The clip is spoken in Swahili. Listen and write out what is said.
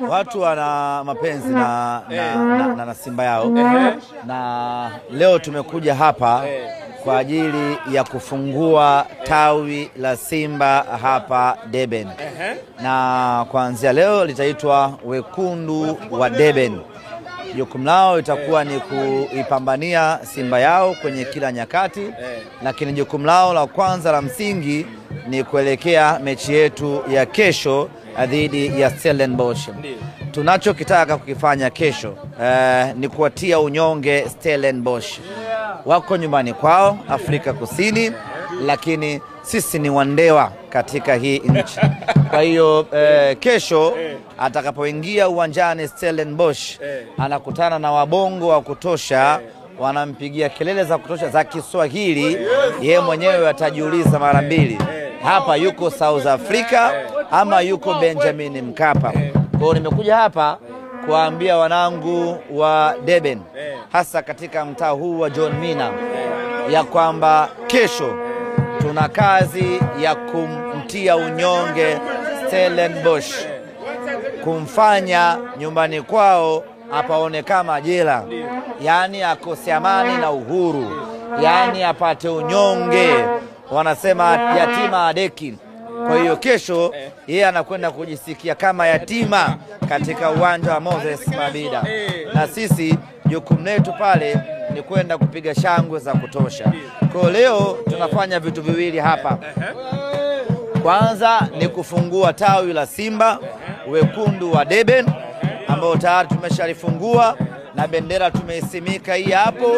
Watu wana mapenzi na Simba yao, na leo tumekuja hapa kwa ajili ya kufungua tawi la Simba hapa Deben. Na kuanzia leo litaitwa Wekundu wa Deben. Jukumu lao itakuwa ni kuipambania Simba yao kwenye kila nyakati, lakini jukumu lao la kwanza la msingi ni kuelekea mechi yetu ya kesho dhidi ya Stellenbosch. Tunachokitaka kukifanya kesho ni kuwatia unyonge Stellenbosch. Wako nyumbani kwao Afrika Kusini, lakini sisi ni wandewa katika hii nchi. Kwa hiyo kesho atakapoingia uwanjani Stellenbosch, anakutana na wabongo wa kutosha, wanampigia kelele za kutosha za Kiswahili. Yeye mwenyewe atajiuliza mara mbili, hapa yuko South Africa ama yuko Benjamin Mkapa. Kwa hiyo nimekuja hapa kuambia wanangu wa Deben, hasa katika mtaa huu wa John Mina, ya kwamba kesho tuna kazi ya kumtia unyonge Stellenbosch, kumfanya nyumbani kwao apaone kama jela, yani akose amani na uhuru, yani apate unyonge. Wanasema yatima adeki. Kwa hiyo kesho yeye anakwenda kujisikia kama yatima katika uwanja wa Moses Mabida, na sisi jukumu letu pale ni kwenda kupiga shangwe za kutosha. Kwa leo tunafanya vitu viwili hapa. Kwanza ni kufungua tawi la Simba Wekundu wa Deben, ambao tayari tumeshalifungua na bendera tumeisimika hii hapo.